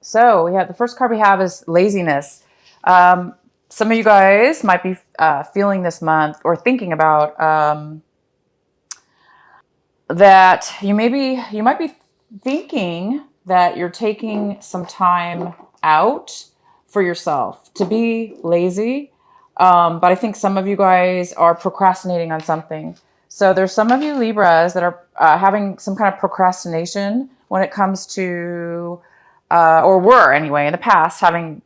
So we have the first card we have is laziness. Some of you guys might be feeling this month or thinking about that you might be thinking that you're taking some time out for yourself to be lazy. But I think some of you guys are procrastinating on something. So there's some of you Libras that are having some kind of procrastination when it comes to, or were anyway in the past having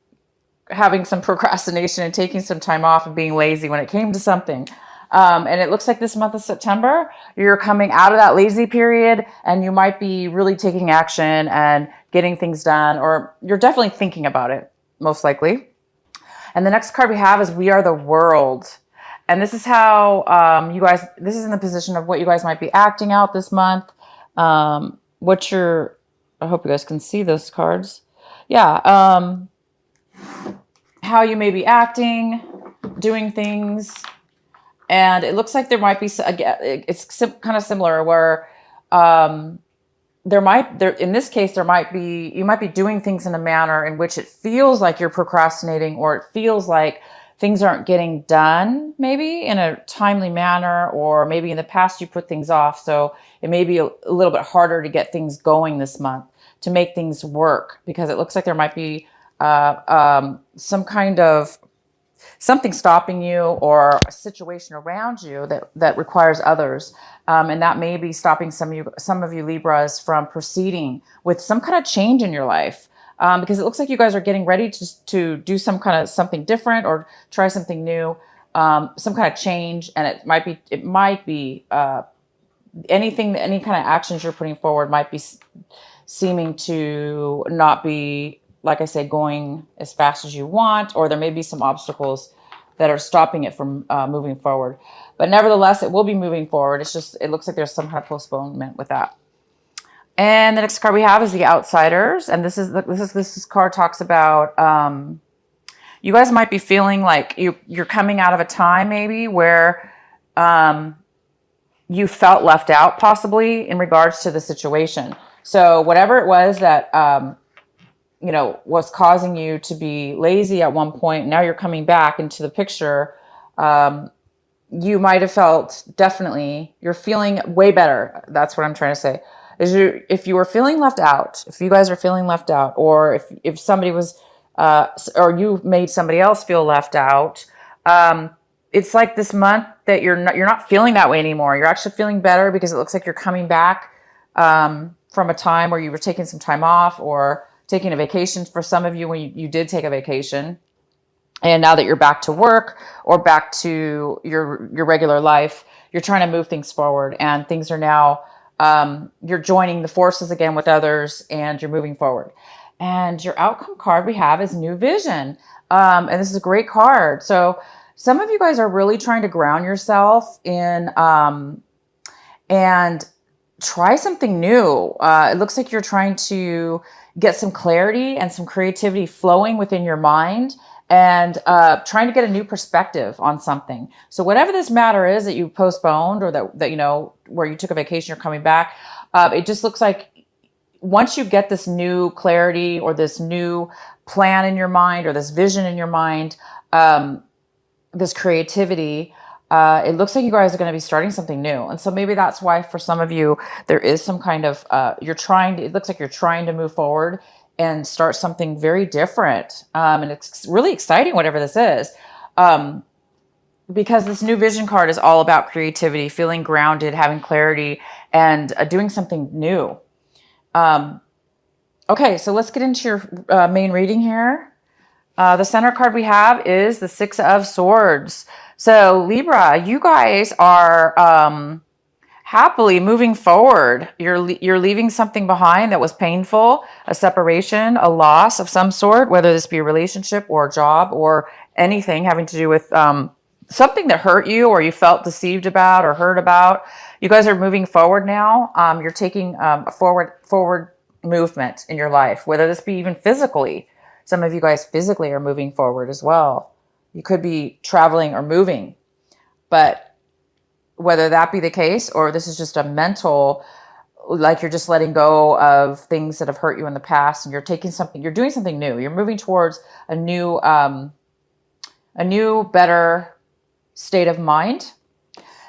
some procrastination and taking some time off and being lazy when it came to something. And it looks like this month of September, you're coming out of that lazy period and you might be really taking action and getting things done, or you're definitely thinking about it, most likely. And the next card we have is We Are the World. And this is how this is in the position of what you guys might be acting out this month. I hope you guys can see those cards. Yeah. How you may be acting, doing things. And it looks like there might be, it's kind of similar where in this case, you might be doing things in a manner in which it feels like you're procrastinating, or it feels like things aren't getting done maybe in a timely manner, or maybe in the past you put things off. So it may be a little bit harder to get things going this month, to make things work, because it looks like there might be some kind of something stopping you, or a situation around you that requires others. And that may be stopping some of you Libras from proceeding with some kind of change in your life. Because it looks like you guys are getting ready to do some kind of something different, or try something new, some kind of change. And it might be any kind of actions you're putting forward might be seeming to not be, like I say, going as fast as you want, or there may be some obstacles that are stopping it from moving forward. But nevertheless, it will be moving forward. It looks like there's some kind of postponement with that. And the next card we have is the Outsiders. And this card talks about, you guys might be feeling like you're coming out of a time maybe where you felt left out, possibly in regards to the situation. So whatever it was that, was causing you to be lazy at one point, now you're coming back into the picture. You might have felt, definitely, you're feeling way better. That's what I'm trying to say. If you were feeling left out, if you guys are feeling left out, or if somebody was, or you made somebody else feel left out, it's like this month that you're not feeling that way anymore. You're actually feeling better, because it looks like you're coming back from a time where you were taking some time off, or taking a vacation. For some of you, when you did take a vacation, and now that you're back to work or back to your regular life, you're trying to move things forward, and things are now, you're joining the forces again with others, and you're moving forward. And your outcome card we have is New Vision. And this is a great card. So some of you guys are really trying to ground yourself in, and try something new. It looks like you're trying to get some clarity and some creativity flowing within your mind, and trying to get a new perspective on something. So whatever this matter is that you postponed, or that where you took a vacation, you're coming back, it just looks like once you get this new clarity, or this new plan in your mind, or this vision in your mind, this creativity, it looks like you guys are going to be starting something new. And so maybe that's why for some of you, there is some kind of, it looks like you're trying to move forward and start something very different. And it's really exciting, whatever this is. Because this New Vision card is all about creativity, feeling grounded, having clarity, and doing something new. Okay, so let's get into your main reading here. The center card we have is the Six of Swords. So Libra, you guys are happily moving forward. You're leaving something behind that was painful, a separation, a loss of some sort, whether this be a relationship or a job or anything having to do with something that hurt you, or you felt deceived about or hurt about. You guys are moving forward now. You're taking a forward movement in your life, whether this be even physically. Some of you guys physically are moving forward as well. You could be traveling or moving, but whether that be the case, or this is just a mental, like you're just letting go of things that have hurt you in the past, and you're doing something new. You're moving towards a new, better state of mind.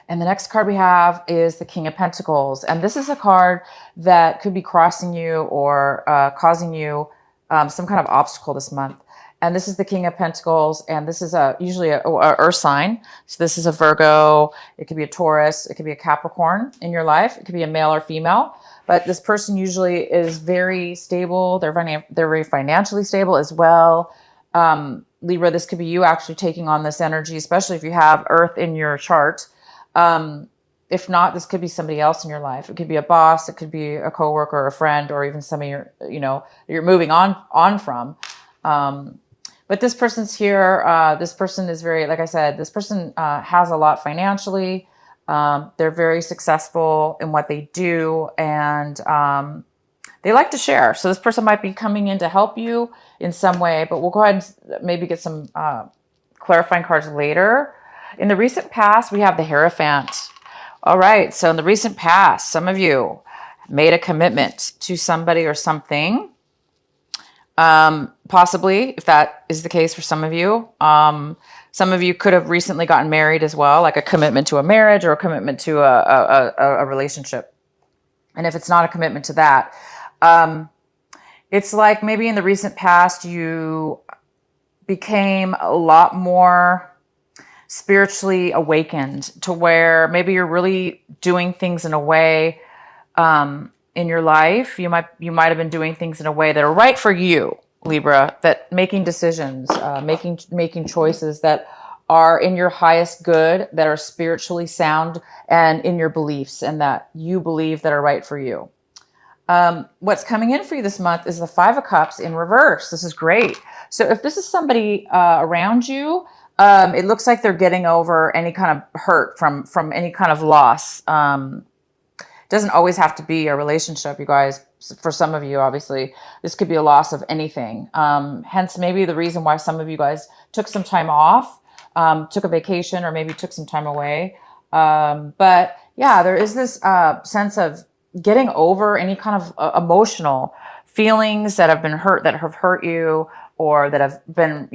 And the next card we have is the King of Pentacles. And this is a card that could be crossing you or causing you some kind of obstacle this month. And this is the King of Pentacles. And this is usually a earth sign. So this is a Virgo. It could be a Taurus. It could be a Capricorn in your life. It could be a male or female. But this person usually is very stable. They're very financially stable as well. Libra, this could be you actually taking on this energy, especially if you have earth in your chart. If not, this could be somebody else in your life. It could be a boss. It could be a coworker or a friend, or even somebody you're moving on from. But this person's here. This person is very, like I said, this person has a lot financially. They're very successful in what they do, and they like to share. So this person might be coming in to help you in some way, but we'll go ahead and maybe get some clarifying cards later. In the recent past, we have the Hierophant. All right, so in the recent past, some of you made a commitment to somebody or something. Possibly, if that is the case for some of you. Some of you could have recently gotten married as well, like a commitment to a marriage or a commitment to a relationship. And if it's not a commitment to that, it's like maybe in the recent past, you became a lot more spiritually awakened to where maybe you're really doing things in a way in your life. You might have been doing things in a way that are right for you, Libra, that making decisions, making choices that are in your highest good, that are spiritually sound and in your beliefs, and that you believe that are right for you. What's coming in for you this month is the Five of Cups in reverse. This is great. So if this is somebody around you, it looks like they're getting over any kind of hurt from any kind of loss. It doesn't always have to be a relationship, you guys. For some of you, obviously, this could be a loss of anything. Hence, maybe the reason why some of you guys took some time off, took a vacation, or maybe took some time away. But yeah, there is this sense of getting over any kind of emotional feelings that have been hurt, that have hurt you, or that have been,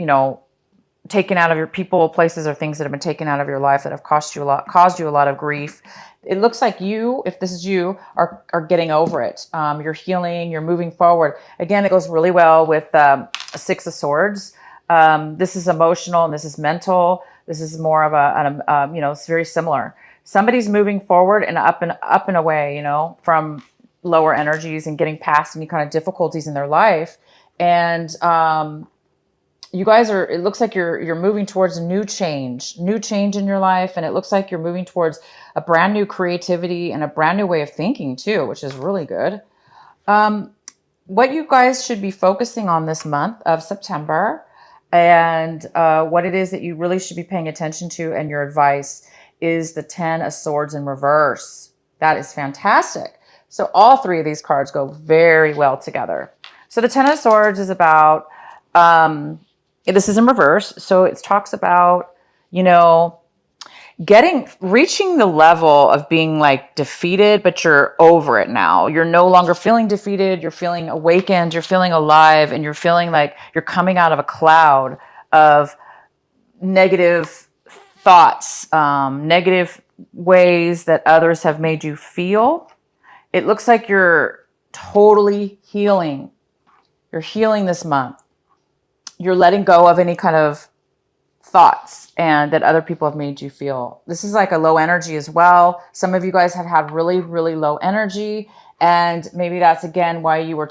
taken out of your people, places, or things that have been taken out of your life that have caused you a lot of grief. It looks like you, if this is you, are getting over it. You're healing, you're moving forward. Again, it goes really well with a Six of Swords. This is emotional and this is mental. This is more of it's very similar. Somebody's moving forward and up and away, from lower energies and getting past any kind of difficulties in their life. And you guys it looks like you're moving towards a new change in your life. And it looks like you're moving towards a brand new creativity and a brand new way of thinking too, which is really good. What you guys should be focusing on this month of September, and what it is that you really should be paying attention to, and your advice, is the Ten of Swords in reverse. That is fantastic. So all three of these cards go very well together. So the Ten of Swords is about, this is in reverse. So it talks about, reaching the level of being like defeated, but you're over it now. You're no longer feeling defeated. You're feeling awakened. You're feeling alive, and you're feeling like you're coming out of a cloud of negative thoughts, negative ways that others have made you feel. It looks like you're totally healing. You're healing this month. You're letting go of any kind of thoughts and that other people have made you feel. This is like a low energy as well. Some of you guys have had really, really low energy, and maybe that's again why you were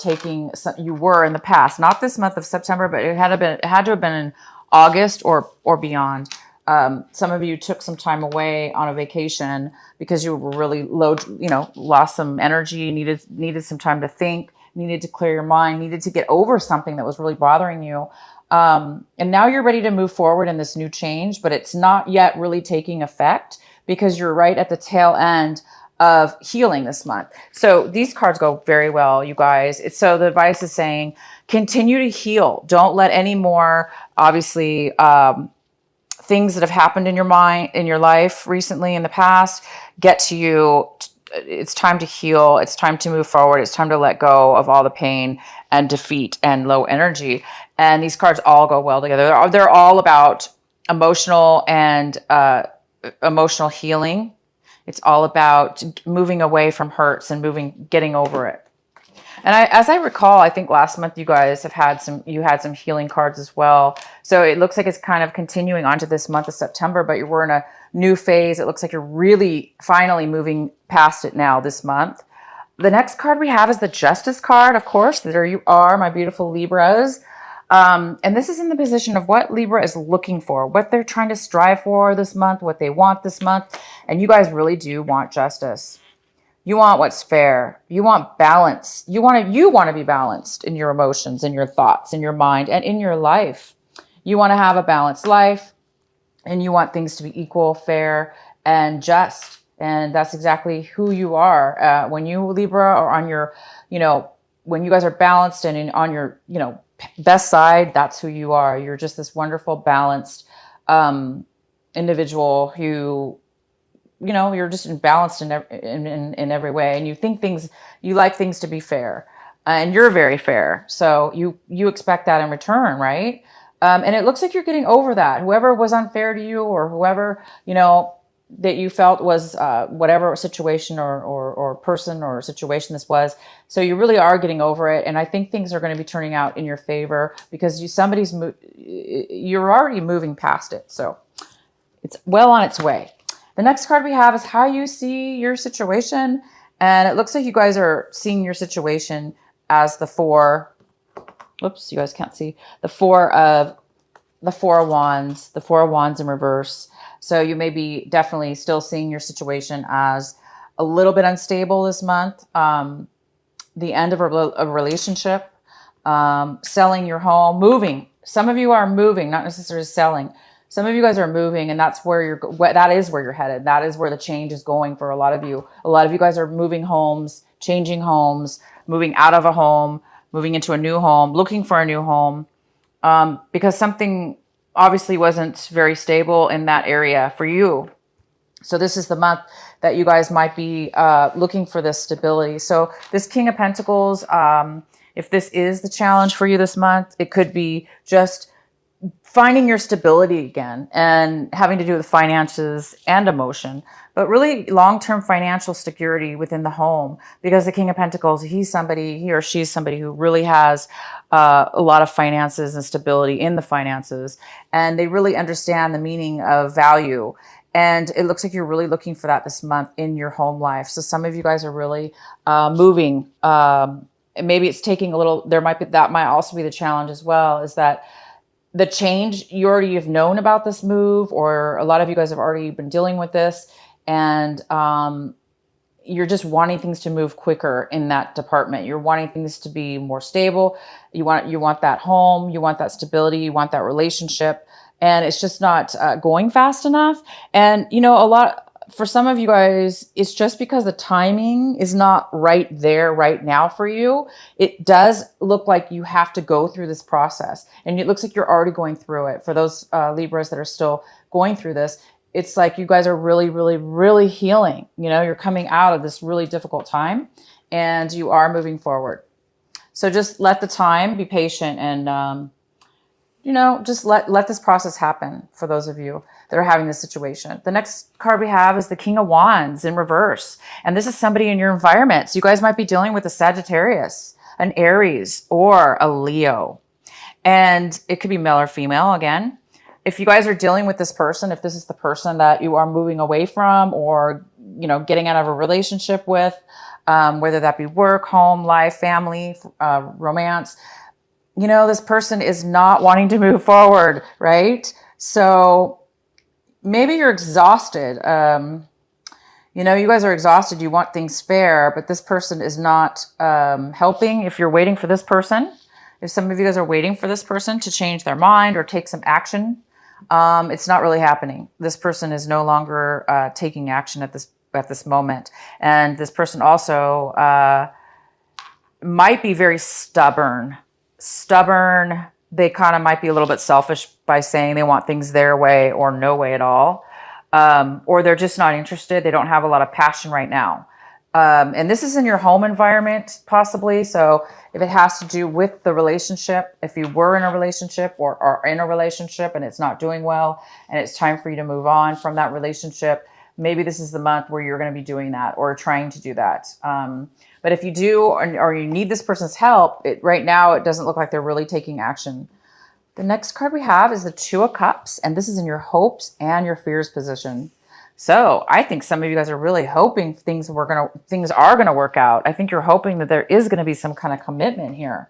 in the past, not this month of September, but it had to have been in August or beyond. Some of you took some time away on a vacation because you were really low, lost some energy, needed some time to think, needed to clear your mind, needed to get over something that was really bothering you. And now you're ready to move forward in this new change, but it's not yet really taking effect because you're right at the tail end of healing this month. So these cards go very well, you guys. So the advice is saying, continue to heal. Don't let any more, obviously, things that have happened in your mind, in your life recently in the past, get to you. it's time to heal. It's time to move forward. It's time to let go of all the pain and defeat and low energy. And these cards all go well together. They're all about emotional and emotional healing. It's all about moving away from hurts and getting over it. And as I recall, I think last month you guys had some healing cards as well. So it looks like it's kind of continuing on to this month of September, but we're in a new phase. It looks like you're really finally moving past it now this month. The next card we have is the Justice card, of course. There you are, my beautiful Libras. And this is in the position of what Libra is looking for, what they're trying to strive for this month, what they want this month. And you guys really do want justice. You want what's fair. You want balance. You want to be balanced in your emotions, in your thoughts, in your mind, and in your life. You want to have a balanced life, and you want things to be equal, fair, and just. And that's exactly who you are. When you, Libra, are on your, when you guys are balanced and on your, best side, that's who you are. You're just this wonderful, balanced individual who, you're just balanced in every way. And you like things to be fair, and you're very fair. So you expect that in return, right? And it looks like you're getting over that. Whoever was unfair to you, or whoever, that you felt was whatever situation or person or situation this was. So you really are getting over it. And I think things are going to be turning out in your favor because you're already moving past it. So it's well on its way. The next card we have is how you see your situation. And it looks like you guys are seeing your situation as the four. Oops, you guys can't see. The four of wands. The four of wands in reverse. So you may be definitely still seeing your situation as a little bit unstable this month. The end of a relationship. Selling your home. Moving. Some of you are moving, not necessarily selling. Some of you guys are moving, and that is where you're headed. That is where the change is going for a lot of you. A lot of you guys are moving homes, changing homes, moving out of a home, moving into a new home, looking for a new home, because something obviously wasn't very stable in that area for you. So this is the month that you guys might be looking for this stability. So this King of Pentacles, if this is the challenge for you this month, it could be just finding your stability again and having to do with finances and emotion, but really long-term financial security within the home, because the King of Pentacles, he or she's somebody who really has a lot of finances and stability in the finances, and they really understand the meaning of value. And it looks like you're really looking for that this month in your home life. So some of you guys are really moving. Maybe it's taking a little, that might also be the challenge as well, is that the change, you already have known about this move, or a lot of you guys have already been dealing with this, and you're just wanting things to move quicker in that department. You're wanting things to be more stable. You want that home, you want that stability, you want that relationship, and it's just not going fast enough. And for some of you guys, it's just because the timing is not right there right now for you. It does look like you have to go through this process, and it looks like you're already going through it. For those Libras that are still going through this, it's like you guys are really, really, really healing. You're coming out of this really difficult time, and you are moving forward. So just let the time, be patient, and just let this process happen for those of you that are having this situation. The next card we have is the King of Wands in reverse. And this is somebody in your environment. So you guys might be dealing with a Sagittarius, an Aries, or a Leo. And it could be male or female again. If you guys are dealing with this person, if this is the person that you are moving away from, or, getting out of a relationship with, whether that be work, home, life, family, romance, this person is not wanting to move forward, right? So maybe you're exhausted. You guys are exhausted. You want things fair, but this person is not helping. If you're waiting for this person, if some of you guys are waiting for this person to change their mind or take some action, it's not really happening. This person is no longer taking action at this moment. And this person also might be very stubborn. They kind of might be a little bit selfish by saying they want things their way or no way at all. Or they're just not interested. They don't have a lot of passion right now. And this is in your home environment, possibly. So if it has to do with the relationship, if you were in a relationship or are in a relationship and it's not doing well and it's time for you to move on from that relationship, maybe this is the month where you're going to be doing that or trying to do that. But if you do, or you need this person's help, right now it doesn't look like they're really taking action. The next card we have is the Two of Cups, and this is in your hopes and your fears position. So I think some of you guys are really hoping things are going to work out. I think you're hoping that there is going to be some kind of commitment here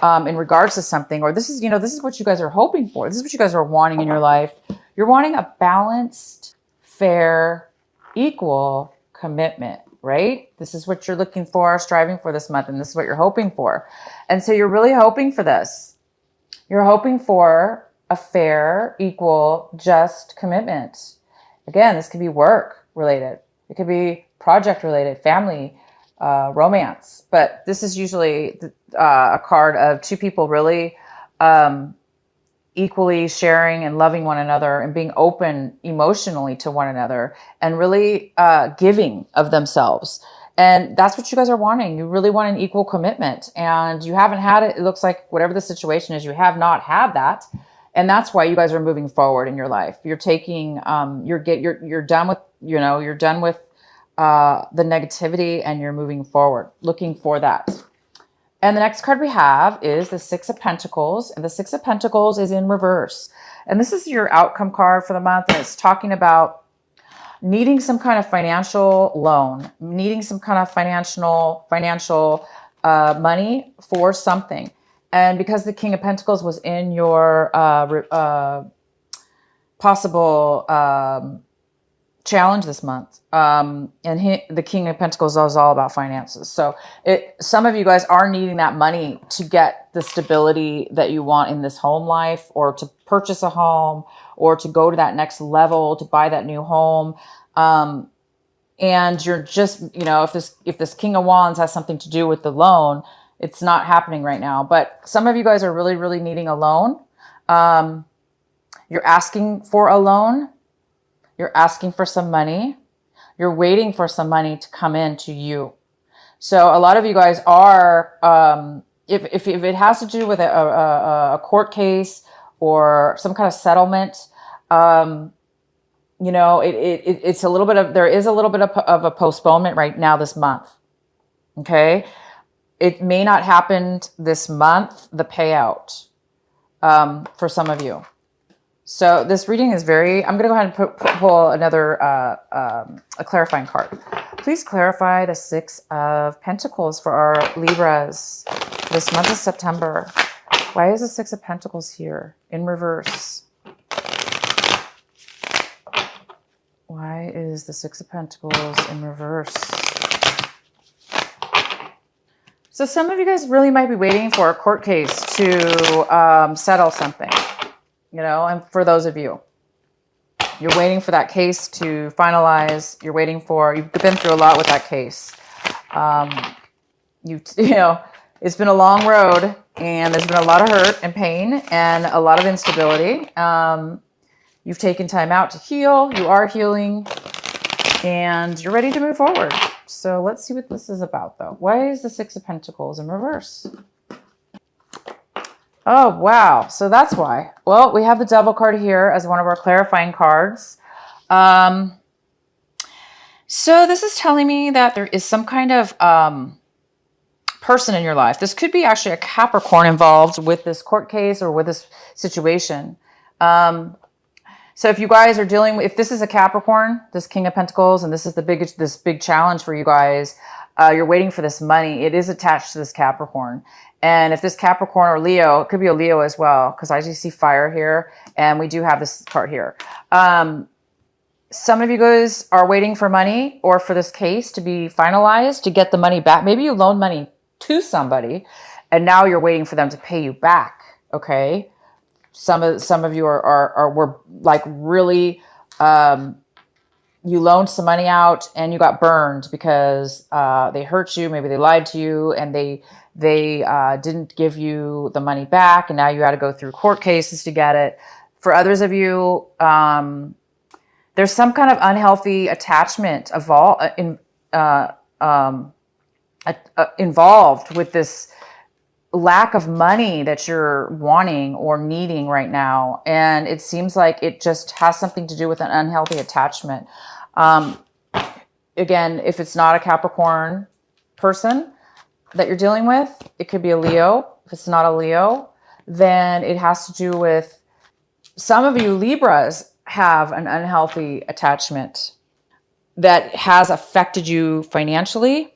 in regards to something, or this is what you guys are hoping for. This is what you guys are wanting in your life. You're wanting a balanced, fair, equal commitment, right? This is what you're looking for, striving for this month, and this is what you're hoping for. And so you're really hoping for this. You're hoping for a fair, equal, just commitment. Again, this could be work related. It could be project related, family, romance. But this is usually a card of two people really equally sharing and loving one another and being open emotionally to one another and really giving of themselves. And that's what you guys are wanting. You really want an equal commitment, and you haven't had it. It looks like whatever the situation is, you have not had that. And that's why you guys are moving forward in your life. You're taking, you're done with, you're done with the negativity, and you're moving forward, looking for that. And the next card we have is the Six of Pentacles, and the Six of Pentacles is in reverse. And this is your outcome card for the month, and it's talking about needing some kind of financial loan, needing some kind of financial money for something. And because the King of Pentacles was in your possible challenge this month, and the King of Pentacles is all about finances. So some of you guys are needing that money to get the stability that you want in this home life, or to purchase a home, or to go to that next level, to buy that new home. And you're just, if this King of Wands has something to do with the loan, it's not happening right now. But some of you guys are really, really needing a loan. You're asking for a loan. You're asking for some money. You're waiting for some money to come in to you. So a lot of you guys are, if it has to do with a court case or some kind of settlement, it's a little bit of, there is a little bit of a postponement right now this month. Okay. It may not happen this month, the payout, for some of you. So this reading is I'm going to go ahead and pull another, a clarifying card. Please clarify the Six of Pentacles for our Libras this month of September. Why is the Six of Pentacles here in reverse? Why is the Six of Pentacles in reverse? So some of you guys really might be waiting for a court case to settle something, and for those of you, you're waiting for that case to finalize. You've been through a lot with that case. It's been a long road, and there's been a lot of hurt and pain and a lot of instability. You've taken time out to heal. You are healing, and you're ready to move forward. So let's see what this is about, though. Why is the Six of Pentacles in reverse? Oh, wow. So that's why. Well, we have the Devil card here as one of our clarifying cards. So this is telling me that there is some kind of person in your life. This could be actually a Capricorn involved with this court case or with this situation. So if you guys are dealing with, if this is a Capricorn, this King of Pentacles, and this is this big challenge for you guys, you're waiting for this money. It is attached to this Capricorn. And if this Capricorn or Leo, it could be a Leo as well, because I just see fire here, and we do have this part here. Some of you guys are waiting for money or for this case to be finalized to get the money back. Maybe you loaned money to somebody, and now you're waiting for them to pay you back. Okay. Some of you were like really, you loaned some money out and you got burned because they hurt you. Maybe they lied to you, and they didn't give you the money back, and now you had to go through court cases to get it. For others of you, there's some kind of unhealthy attachment involved with this lack of money that you're wanting or needing right now. And it seems like it just has something to do with an unhealthy attachment. Again, if it's not a Capricorn person that you're dealing with, it could be a Leo. If it's not a Leo, then it has to do with, some of you Libras have an unhealthy attachment that has affected you financially.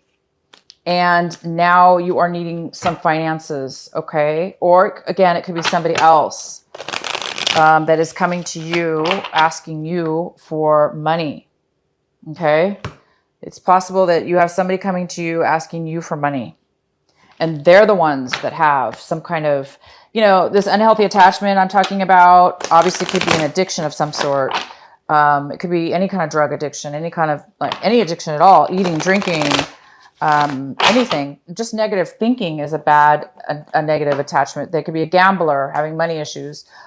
And now you are needing some finances, okay? Or again, it could be somebody else that is coming to you, asking you for money, okay? It's possible that you have somebody coming to you asking you for money. And they're the ones that have some kind of, this unhealthy attachment I'm talking about. Obviously, could be an addiction of some sort. It could be any kind of drug addiction, any kind of, any addiction at all, eating, drinking, anything. Just negative thinking is a negative attachment. They could be a gambler, having money issues.